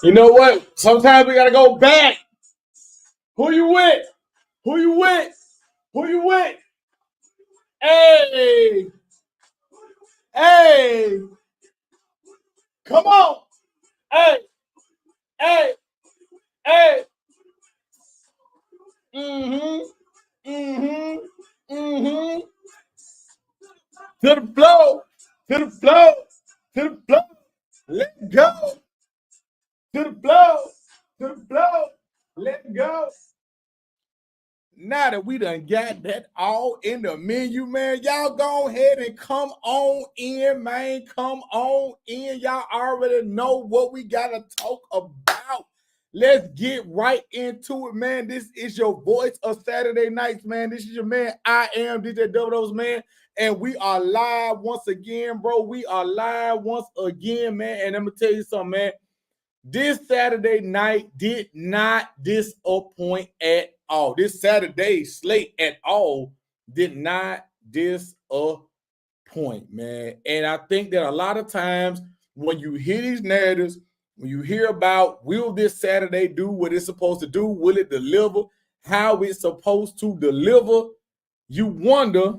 You know what? Sometimes we gotta go back. Who you with? Who you with? Who you with? Hey, hey, come on. Hey, hey, hey. Mm-hmm. Mm-hmm. Mm-hmm. To the flow. To the flow. To the flow. Let go. To the flow. To the flow. Let go. Now that we done got that all in the menu, man, y'all go ahead and come on in, man. Come on in. Y'all already know what we got to talk about. Let's get right into it, man. This is your voice of Saturday nights, man. This is your man. I am DJ Dodos, man. And we are live once again, bro. We are live once again, man. And I'm going to tell you something, man. This Saturday night did not disappoint at all. This Saturday slate at all did not disappoint, man. And I think that a lot of times when you hear these narratives, when you hear about will this Saturday do what it's supposed to do, will it deliver how it's supposed to deliver, you wonder,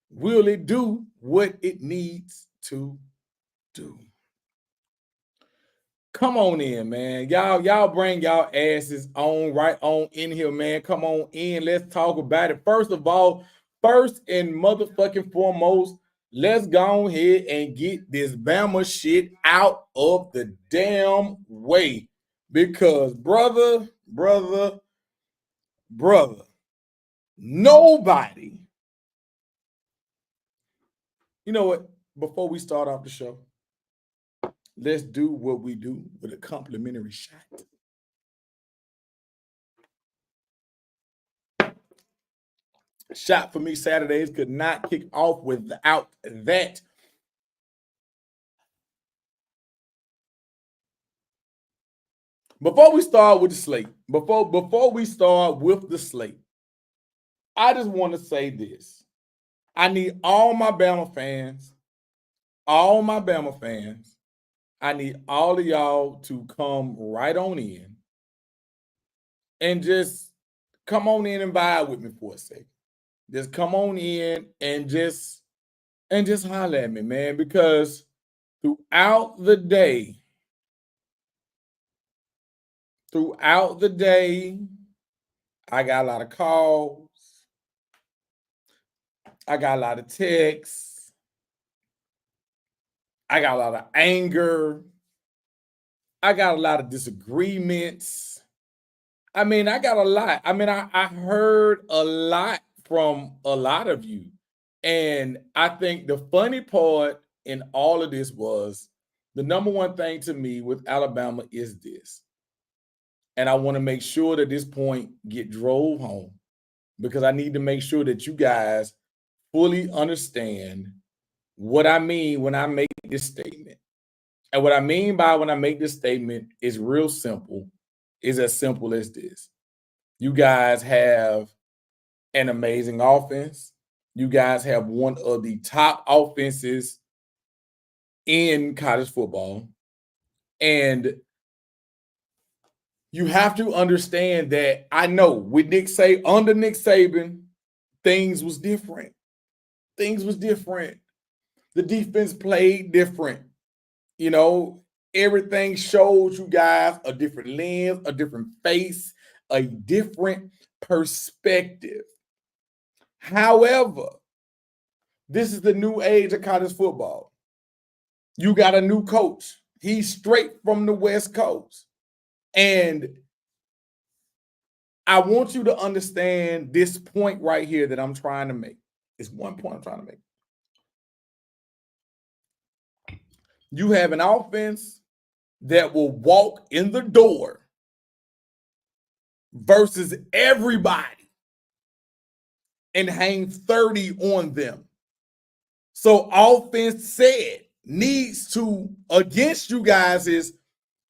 will it do what it needs to do? Come on in, man. Y'all bring y'all asses on right on in here, man. Come on in. Let's talk about it. First of all, first and motherfucking foremost, let's go ahead and get this Bama shit out of the damn way. Because brother, nobody. You know what? Before we start off the show, let's do what we do with a complimentary shot. Shot for me Saturdays could not kick off without that. Before we start with the slate, before we start with the slate, I just want to say this. I need all my Bama fans, I need all of y'all to come right on in and just come on in and vibe with me for a second. Just come on in and just holler at me, man, because throughout the day, I got a lot of calls. I got a lot of texts. I got a lot of anger. I got a lot of disagreements. I mean, I got a lot. I mean, I heard a lot from a lot of you. And I think the funny part in all of this was the number one thing to me with Alabama is this. And I want to make sure that this point get drove home because I need to make sure that you guys fully understand what I mean when I make this statement. And what I mean by when I make this statement is real simple, is as simple as this. You guys have an amazing offense. You guys have one of the top offenses in college football. And you have to understand that I know with under Nick Saban, things was different. Things was different. The defense played different. You know, everything showed you guys a different lens, a different face, a different perspective. However, this is the new age of college football. You got a new coach. He's straight from the West Coast. And I want you to understand this point right here that I'm trying to make. It's one point I'm trying to make. You have an offense that will walk in the door versus everybody and hang 30 on them. So offense said needs to, against you guys, is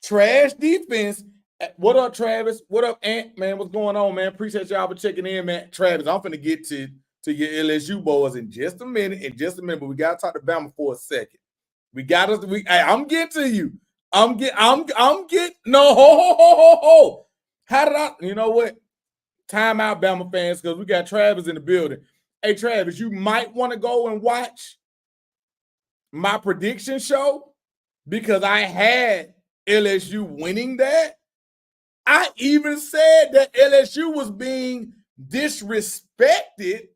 trash defense. What up, Travis? What up, Ant? Man, what's going on, man? Appreciate y'all for checking in, man. Travis, I'm finna get to your LSU boys in just a minute, but we gotta talk to Bama for a second. I'm getting to you. I'm getting no ho. How did I? You know what? Time out, Bama fans, because we got Travis in the building. Hey, Travis, you might want to go and watch my prediction show because I had LSU winning that. I even said that LSU was being disrespected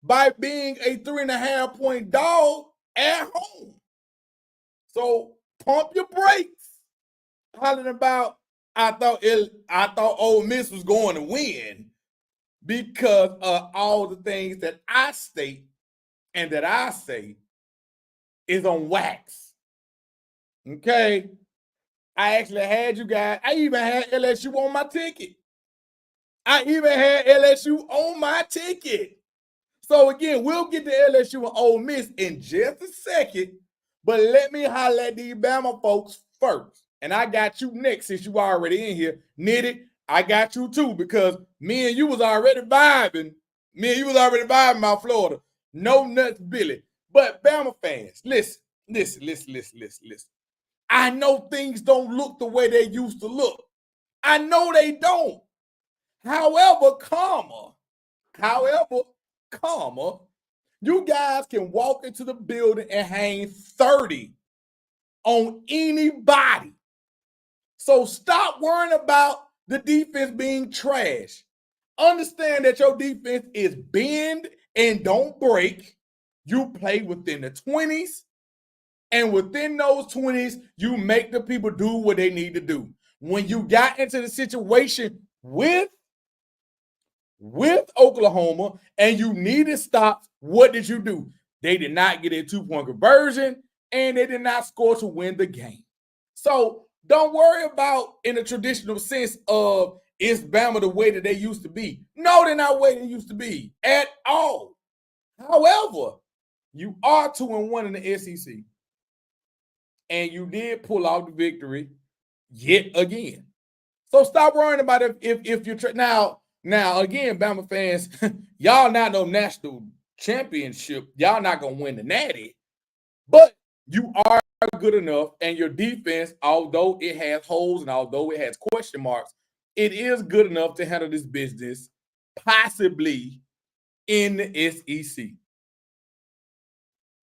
by being a 3.5-point dog at home. So pump your brakes. Hollering about I thought Ole Miss was going to win because of all the things that I state and that I say is on wax. Okay. I actually had you guys. I even had LSU on my ticket. So again, we'll get to LSU and Ole Miss in just a second, but let me holler at these Bama folks first. And I got you next since you already in here. Nitty, I got you too because me and you was already vibing. Out Florida. No nuts, Billy. But Bama fans, listen. I know things don't look the way they used to look. I know they don't. However, you guys can walk into the building and hang 30 on anybody. So stop worrying about the defense being trash. Understand that your defense is bend and don't break. You play within the 20s, and within those 20s, you make the people do what they need to do. When you got into the situation with Oklahoma and you needed stops, what did you do? They did not get a 2-point conversion and they did not score to win the game. So don't worry about in the traditional sense of is Bama the way that they used to be. No, they're not the way they used to be at all. However, you are 2-1 in the SEC. And you did pull out the victory yet again. So stop worrying about if you're now again, Bama fans, y'all not no national championship. Y'all not gonna win the natty, but you are good enough, and your defense, although it has holes and although it has question marks, it is good enough to handle this business, possibly in the SEC.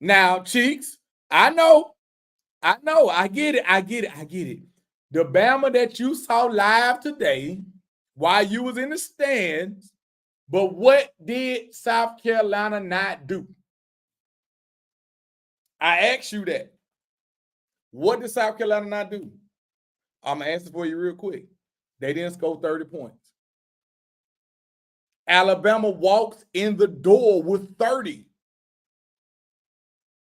Now, Cheeks, I know, I get it. The Bama that you saw live today, while you was in the stands, but what did South Carolina not do? I asked you that. What did South Carolina not do? I'm going to answer for you real quick. They didn't score 30 points. Alabama walked in the door with 30.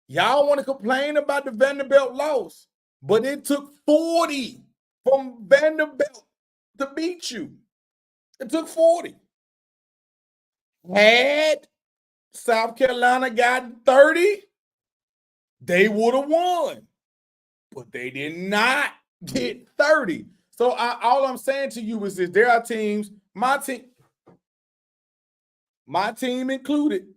Y'all want to complain about the Vanderbilt loss, but it took 40 from Vanderbilt to beat you. It took 40. Had South Carolina gotten 30, they would have won. But they did not get 30. So all I'm saying to you is this: there are teams, my team included,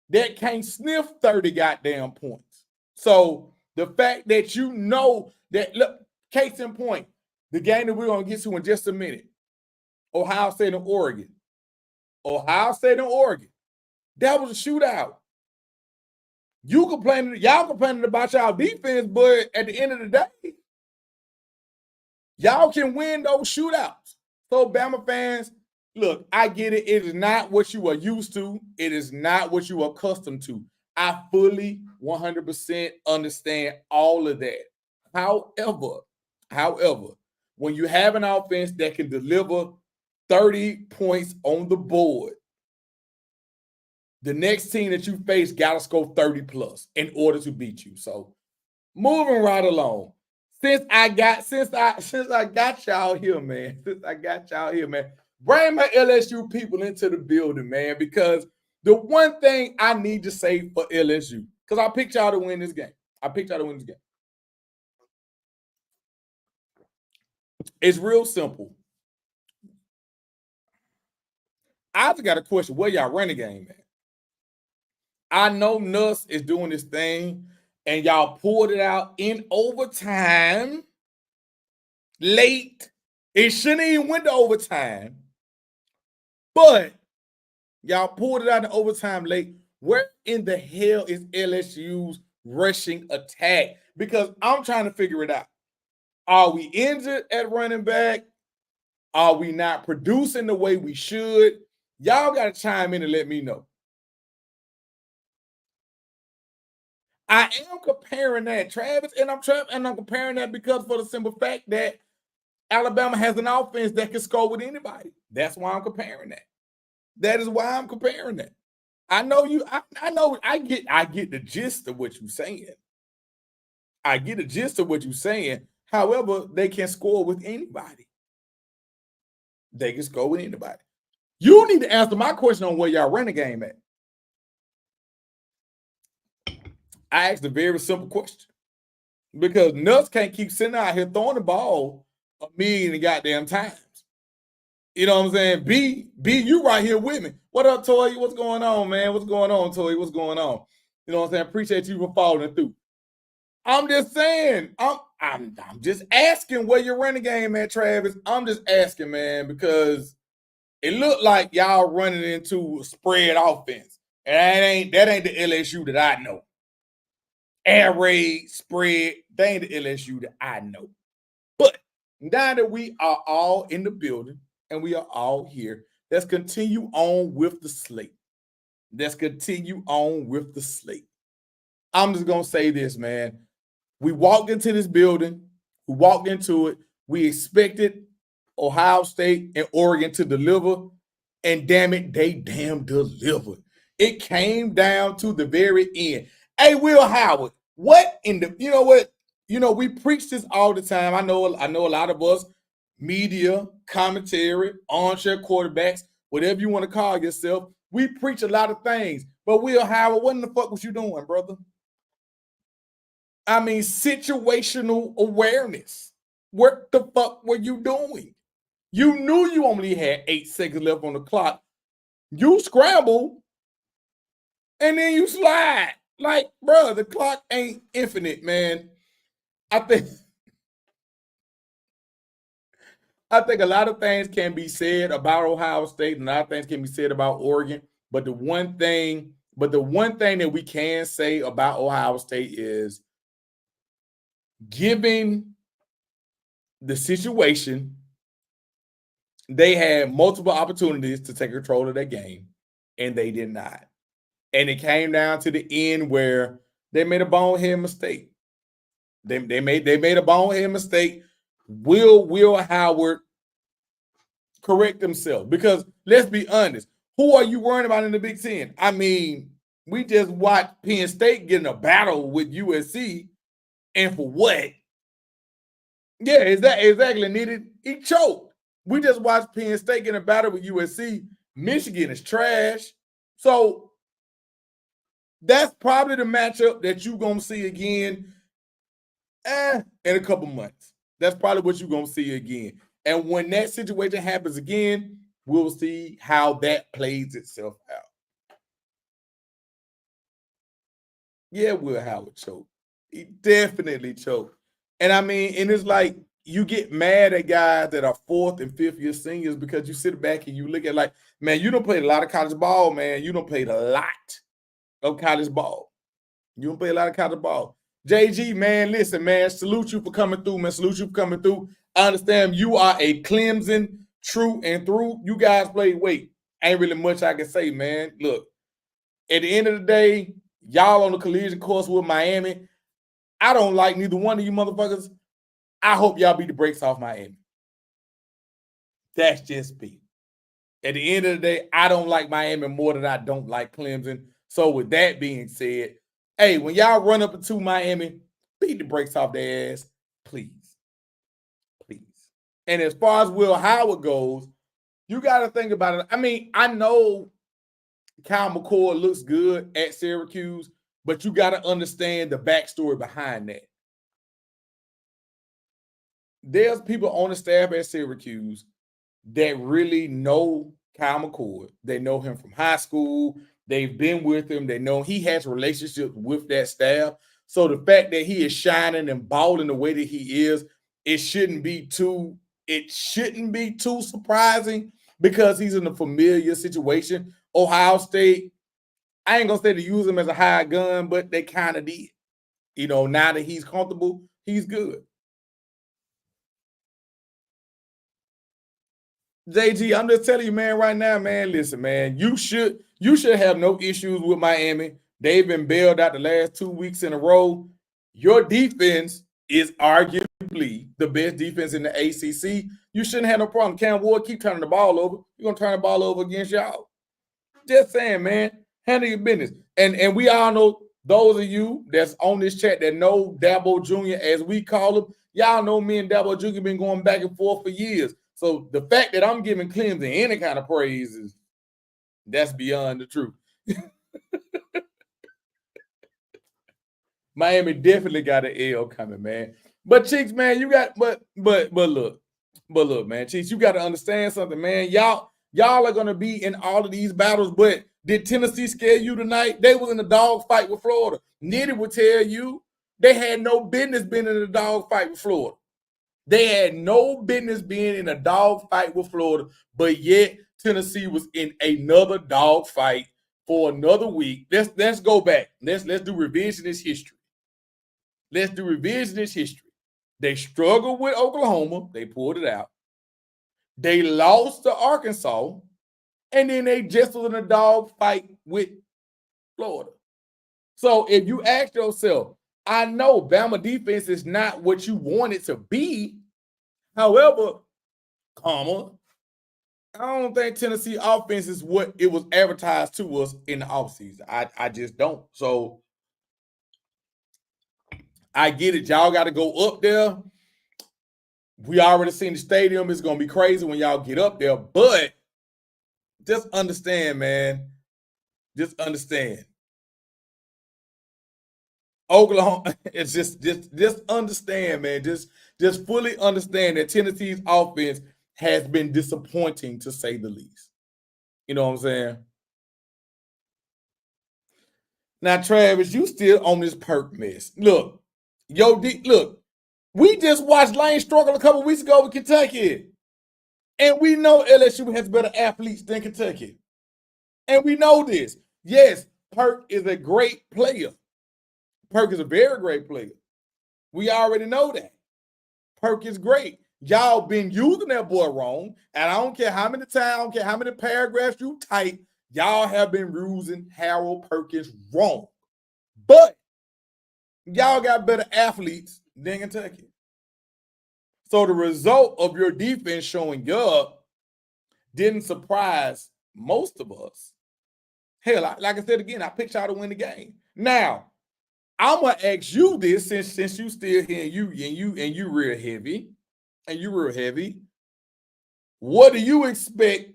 that can't sniff 30 goddamn points. So the fact that you know that, look, case in point, the game that we're going to get to in just a minute, Ohio State and Oregon. That was a shootout. Y'all complaining about y'all defense, but at the end of the day, y'all can win those shootouts. So, Bama fans, look, I get it. It is not what you are used to. It is not what you are accustomed to. I fully 100% understand all of that. However, when you have an offense that can deliver 30 points on the board, the next team that you face got to score 30 plus in order to beat you. So, moving right along. Since I got y'all here, man. Bring my LSU people into the building, man, because the one thing I need to say for LSU, because I picked y'all to win this game. It's real simple. I just got a question. Where y'all running game at? I know Nuss is doing this thing, and y'all pulled it out in overtime late. It shouldn't even went to overtime. But y'all pulled it out in overtime late. Where in the hell is LSU's rushing attack? Because I'm trying to figure it out. Are we injured at running back? Are we not producing the way we should? Y'all got to chime in and let me know. I am comparing that, Travis, and I'm comparing that because for the simple fact that Alabama has an offense that can score with anybody. That's why I'm comparing that. That is why I'm comparing that. I know you. I know. I get the gist of what you're saying. I get the gist of what you're saying. However, they can score with anybody. They can score with anybody. You need to answer my question on where y'all run the game at. I asked a very simple question because Nuts can't keep sitting out here throwing the ball a million goddamn times. You know what I'm saying? B, you right here with me. What up, Toy? What's going on, man? What's going on, Toy? What's going on? You know what I'm saying? Appreciate you for following through. I'm just saying, I'm just asking where you're running game at, Travis. I'm just asking, man, because it looked like y'all running into a spread offense. And that ain't the LSU that I know. Air raid, spread, that ain't the LSU that I know. But now that we are all in the building and we are all here, let's continue on with the slate. I'm just going to say this, man. We walked into this building. We walked into it. We expected Ohio State and Oregon to deliver. And damn it, they damn delivered. It came down to the very end. Hey, Will Howard, what in the, you know what? You know, we preach this all the time. I know a lot of us, media, commentary, armchair quarterbacks, whatever you want to call yourself, we preach a lot of things. But Will Howard, what in the fuck was you doing, brother? I mean, situational awareness. What the fuck were you doing? You knew you only had 8 seconds left on the clock. You scramble, and then you slide. Like, bro, the clock ain't infinite, man. I think a lot of things can be said about Ohio State, and a lot of things can be said about Oregon. But the one thing that we can say about Ohio State is, given the situation, they had multiple opportunities to take control of that game, and they did not. And it came down to the end where they made a bonehead mistake. They made a bonehead mistake. Will Howard correct himself? Because let's be honest, who are you worrying about in the Big Ten? I mean, we just watched Penn State get in a battle with USC, and for what? Yeah, exactly. Needed he choked. We just watched Penn State get in a battle with USC. Michigan is trash. So that's probably the matchup that you're going to see again in a couple months. That's probably what you're going to see again. And when that situation happens again, we'll see how that plays itself out. Yeah, Will Howard choked. He definitely choked. And I mean, and it's like you get mad at guys that are 4th and 5th year seniors because you sit back and you look at like, man, you don't play a lot of college ball, man. You don't play a lot of college ball. You don't play a lot of college ball. JG, man, listen, man, salute you for coming through, man. Salute you for coming through. I understand you are a Clemson true and through. You guys play, ain't really much I can say, man. Look, at the end of the day, y'all on the collision course with Miami. I don't like neither one of you motherfuckers. I hope y'all beat the brakes off Miami. That's just me. At the end of the day, I don't like Miami more than I don't like Clemson. So with that being said, hey, when y'all run up into Miami, beat the brakes off their ass, please. Please. And as far as Will Howard goes, you got to think about it. I mean, I know Kyle McCord looks good at Syracuse, but you got to understand the backstory behind that. There's people on the staff at Syracuse that really know Kyle McCord. They know him from high school. They've been with him. They know he has relationships with that staff. So the fact that he is shining and balling the way that he is, it shouldn't be too surprising because he's in a familiar situation. Ohio State, I ain't gonna say to use him as a high gun, but they kind of did. Now that he's comfortable, he's good. JG, I'm just telling you, man, right now, man, listen, man, you should have no issues with Miami. They've been bailed out the last 2 weeks in a row. Your defense is arguably the best defense in the ACC. You shouldn't have no problem. Cam Ward, keep turning the ball over. You're going to turn the ball over against y'all. Just saying, man, handle your business. And we all know, those of you that's on this chat that know Dabo Jr., as we call him, y'all know me and Dabo Jr. been going back and forth for years. So the fact that I'm giving Clemson any kind of praise that's beyond the truth. Miami definitely got an L coming, man. But Cheeks, man, you got but look, man, Cheeks, you got to understand something, man. Y'all are gonna be in all of these battles, but did Tennessee scare you tonight? They was in a dog fight with Florida. Nitty would tell you they had no business being in a dog fight with Florida. They had no business being in a dog fight with Florida, but yet Tennessee was in another dog fight for another week. Let's go back. Let's do revisionist history. Let's do revisionist history. They struggled with Oklahoma. They pulled it out. They lost to Arkansas. And then they just was in a dog fight with Florida. So if you ask yourself, I know Bama defense is not what you want it to be. However, I don't think Tennessee offense is what it was advertised to us in the offseason. I just don't. So I get it. Y'all got to go up there. We already seen the stadium. It's going to be crazy when y'all get up there. But just understand, man. Just understand. Oklahoma, it's just understand, man. Just fully understand that Tennessee's offense has been disappointing, to say the least. You know what I'm saying? Now, Travis, you still on this perk mess. Look, look, we just watched Lane struggle a couple weeks ago with Kentucky. And we know LSU has better athletes than Kentucky. And we know this. Yes, Perk is a great player. Perk is a very great player. We already know that. Perk is great. Y'all been using that boy wrong. And I don't care how many times, I don't care how many paragraphs you type, y'all have been using Harold Perkins wrong. But y'all got better athletes than Kentucky. So the result of your defense showing up didn't surprise most of us. Hell, like I said again, I picked y'all to win the game. Now, I'm gonna ask you this since you still here and you real heavy. What do you expect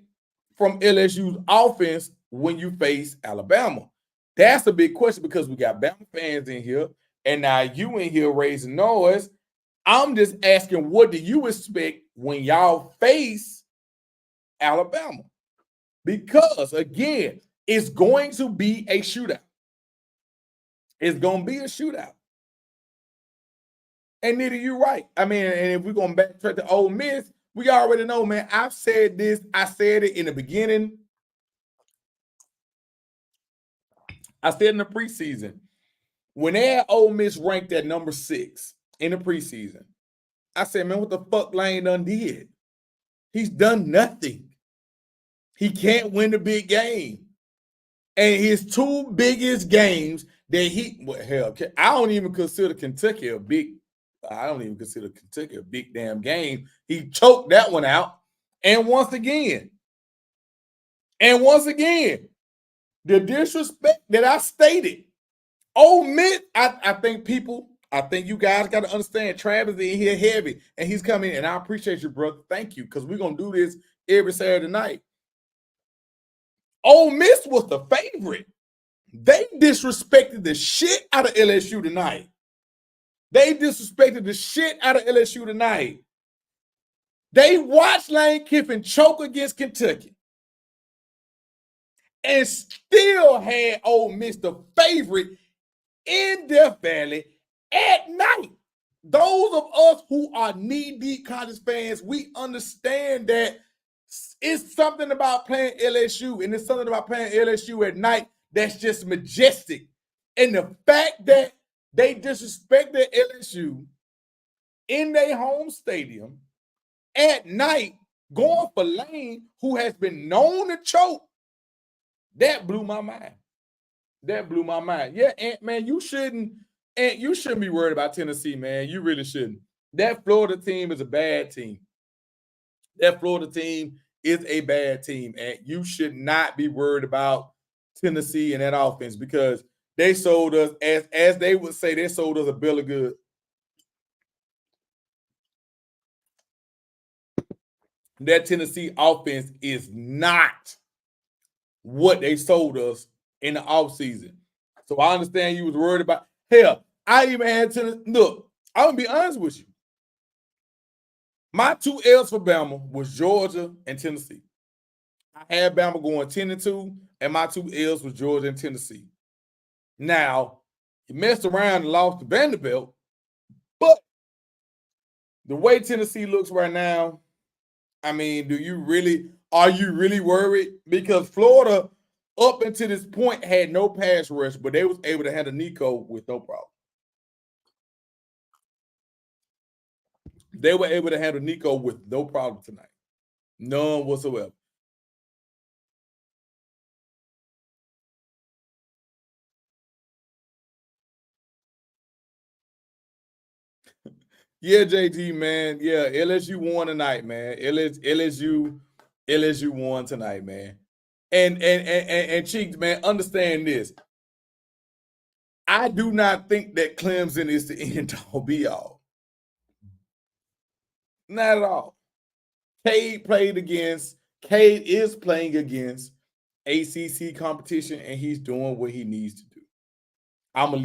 from LSU's offense when you face Alabama? That's a big question because we got Bama fans in here, and now you in here raising noise. I'm just asking, what do you expect when y'all face Alabama? Because, again, it's going to be a shootout. It's going to be a shootout. And neither you right. I mean, and if we're going to backtrack to Ole Miss, we already know, man, I've said this. I said it in the beginning. I said in the preseason, when they had Ole Miss ranked at number 6 in the preseason, I said, man, what the fuck Lane done did? He's done nothing. He can't win the big game. And his 2 biggest games that I don't even consider Kentucky a big damn game. He choked that one out. And once again, the disrespect that I stated. Ole Miss, I think you guys got to understand Travis in here heavy, and he's coming, and I appreciate you, brother. Thank you, because we're going to do this every Saturday night. Ole Miss was the favorite. They disrespected the shit out of LSU tonight. They watched Lane Kiffin choke against Kentucky and still had Ole Miss the favorite in Death Valley at night. those of us who are knee-deep college fans, we understand that it's something about playing LSU, and it's something about playing LSU at night that's just majestic. And the fact that they disrespected LSU in their home stadium at night, going for Lane, who has been known to choke, that blew my mind. That blew my mind. Yeah, Ant, man, you shouldn't be worried about Tennessee, man. You really shouldn't. That Florida team is a bad team. That Florida team is a bad team, and you should not be worried about Tennessee and that offense, because they sold us, as they would say, they sold us a bill of goods. That Tennessee offense is not what they sold us in the offseason. So I understand you was worried about. Hell, I even had Tennessee. Look, I'm gonna be honest with you. My 2 L's for Bama was Georgia and Tennessee. I had Bama going 10-2, and my 2 L's was Georgia and Tennessee. Now, you messed around and lost to Vanderbilt, but the way Tennessee looks right now, I mean, are you really worried? Because Florida, up until this point, had no pass rush, but they was able to handle Nico with no problem. They were able to handle Nico with no problem tonight. None whatsoever. Yeah, JT, man. Yeah, LSU won tonight, man. LSU won tonight, man. And Cheeks, man, understand this. I do not think that Clemson is the end all be all. Not at all. Cade is playing against ACC competition, and he's doing what he needs to do. I'm gonna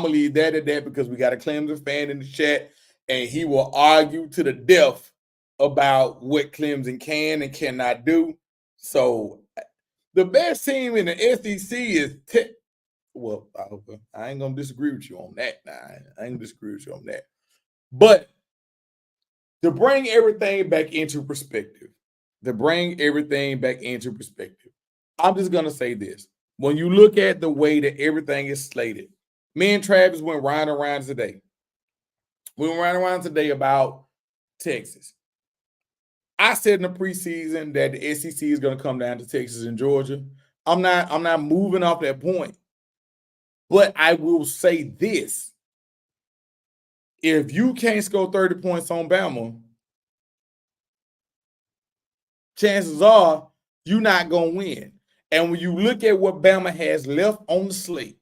leave that at that, because we got a Clemson fan in the chat, and he will argue to the death about what Clemson can and cannot do. So the best team in the SEC is well, I ain't gonna disagree with you on that. Nah, I ain't gonna disagree with you on that. But to bring everything back into perspective, I'm just gonna say this. When you look at the way that everything is slated, me and Travis went round and round today. We went round and round today about Texas. I said in the preseason that the SEC is going to come down to Texas and Georgia. I'm not moving off that point. But I will say this. If you can't score 30 points on Bama, chances are you're not going to win. And when you look at what Bama has left on the slate,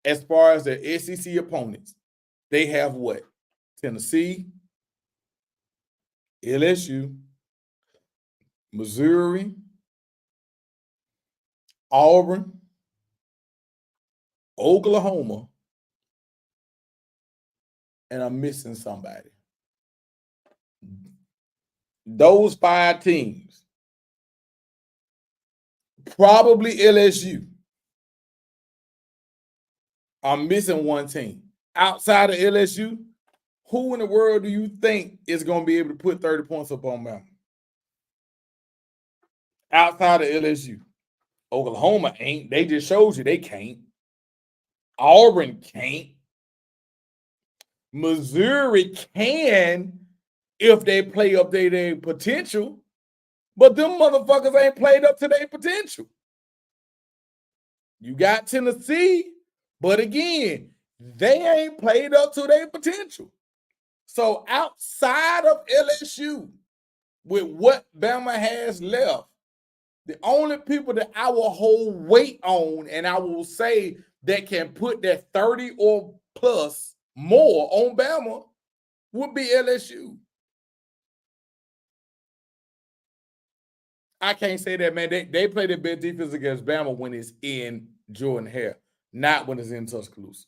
as far as their SEC opponents, they have what? Tennessee, LSU, Missouri, Auburn, Oklahoma, and I'm missing somebody. Those 5 teams, probably LSU. I'm missing one team. Outside of LSU, who in the world do you think is going to be able to put 30 points up on Bama? Outside of LSU. Oklahoma ain't. They just showed you they can't. Auburn can't. Missouri can if they play up their potential, but them motherfuckers ain't played up to their potential. You got Tennessee, but again, they ain't played up to their potential. So outside of LSU, with what Bama has left, the only people that I will hold weight on, and I will say that can put that 30 or plus more on Bama, would be LSU. I can't say that, man. They play their best defense against Bama when it's in Jordan Hare, not when it's in Tuscaloosa.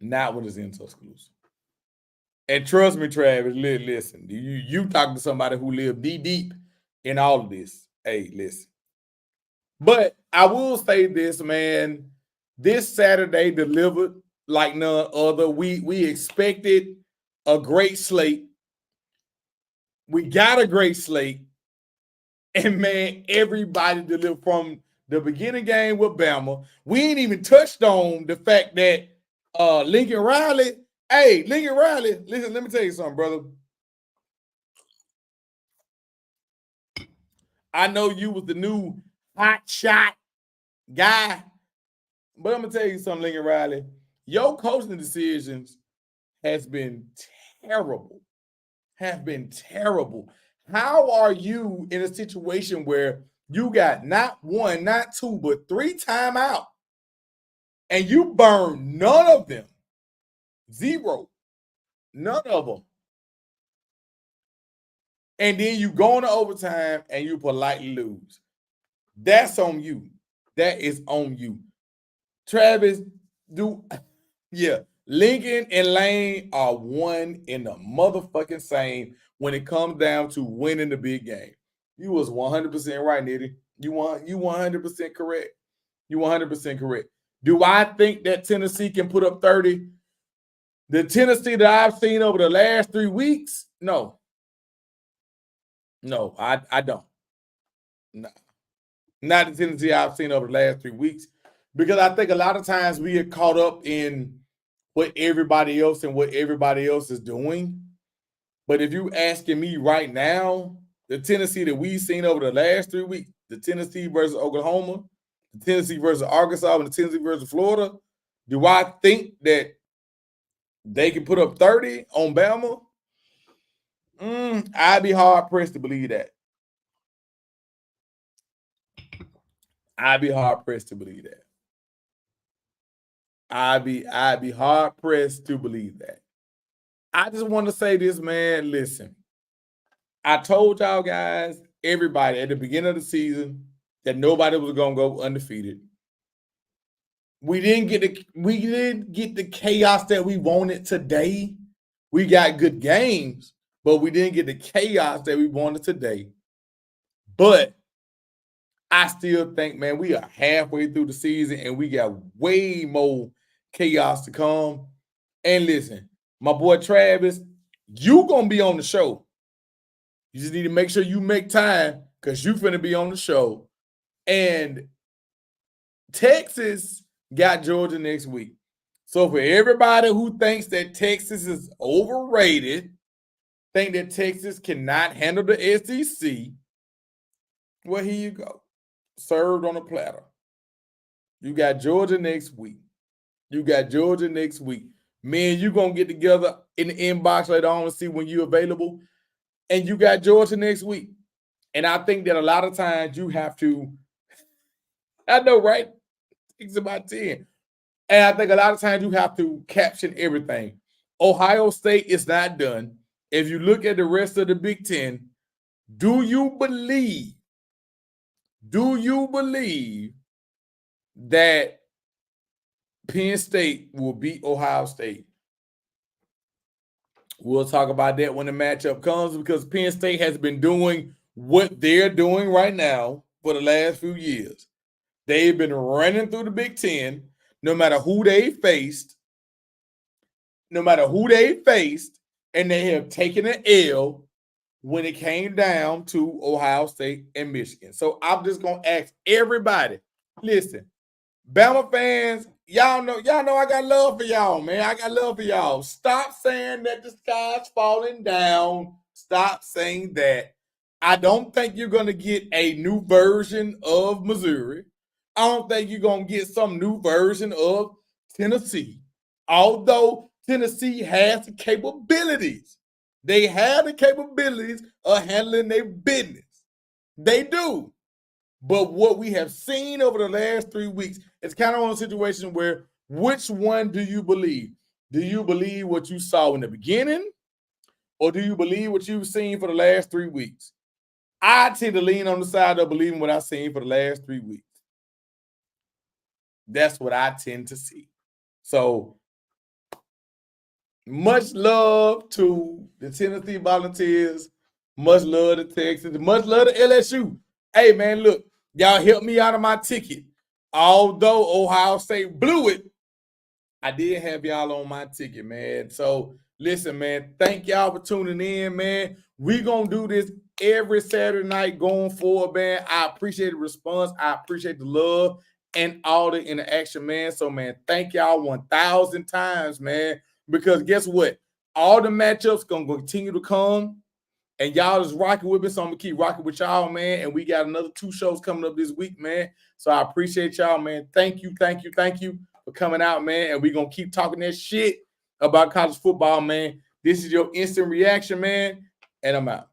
Not when it's in Tuscaloosa. And trust me, Travis, listen, you talking to somebody who lived deep in all of this. Hey, listen. But I will say this, man. This Saturday delivered. like none other. We expected a great slate. We got a great slate. And man, everybody delivered from the beginning game with Bama. We ain't even touched on the fact that Lincoln Riley, listen, let me tell you something, brother. I know you was the new hot shot guy, but I'm gonna tell you something, Lincoln Riley. Your coaching decisions has been terrible. Have been terrible. How are you in a situation where you got not one, not two, but 3 timeout, and you burn none of them? Zero. None of them. And then you go into overtime and you politely lose. That's on you. That is on you. Travis, Lincoln and Lane are one in the motherfucking same when it comes down to winning the big game. You was 100% right, Nitty. You 100% correct. You 100% correct. Do I think that Tennessee can put up 30? The Tennessee that I've seen over the last 3 weeks? No. No, I don't. No. Not the Tennessee I've seen over the last 3 weeks. Because I think a lot of times we get caught up in what everybody else is doing. But if you asking me right now, the Tennessee that we've seen over the last 3 weeks, the Tennessee versus Oklahoma, the Tennessee versus Arkansas, and the Tennessee versus Florida, do I think that they can put up 30 on Bama? I'd be hard pressed to believe that. I'd be hard pressed to believe that. I'd be hard pressed to believe that. I just want to say this, man. Listen, I told y'all guys, everybody at the beginning of the season, that nobody was gonna go undefeated. We didn't get the chaos that we wanted today. We got good games, but we didn't get the chaos that we wanted today. But I still think, man, we are halfway through the season and we got way more chaos to come. And listen, my boy Travis, you gonna be on the show. You just need to make sure you make time because you finna be on the show. And Texas got Georgia next week. So for everybody who thinks that Texas is overrated, think that Texas cannot handle the SEC, well, here you go. Served on a platter. You got Georgia next week. Me and you going to get together in the inbox later on and see when you're available. And you got Georgia next week. And I think that a lot of times you have to, I know, right? It's about 10. And I think a lot of times you have to caption everything. Ohio State is not done. If you look at the rest of the Big Ten, do you believe that Penn State will beat Ohio State? We'll talk about that when the matchup comes because Penn State has been doing what they're doing right now for the last few years. They've been running through the Big Ten no matter who they faced, and they have taken an L when it came down to Ohio State and Michigan. So I'm just going to ask everybody, listen, Bama fans, y'all know I got love for y'all, man. I got love for y'all. Stop saying that the sky's falling down. Stop saying that. I don't think you're going to get a new version of Missouri. I don't think you're going to get some new version of Tennessee. Although Tennessee has the capabilities. They have the capabilities of handling their business. They do. But what we have seen over the last 3 weeks, it's kind of on a situation where which one do you believe? Do you believe what you saw in the beginning? Or do you believe what you've seen for the last 3 weeks? I tend to lean on the side of believing what I've seen for the last 3 weeks. That's what I tend to see. So much love to the Tennessee Volunteers. Much love to Texas. Much love to LSU. Hey, man, look, y'all helped me out of my ticket. Although Ohio State blew it, I did have y'all on my ticket, man. So listen, man, thank y'all for tuning in, man. We gonna do this every Saturday night going forward, man. I appreciate the response. I appreciate the love and all the interaction, man. So, man, thank y'all 1,000 times, man. Because guess what? All the matchups gonna continue to come. And y'all is rocking with me, so I'm gonna keep rocking with y'all, man. And we got another 2 shows coming up this week, man. So I appreciate y'all, man. Thank you for coming out, man. And we're gonna keep talking that shit about college football, man. This is your instant reaction, man. And I'm out.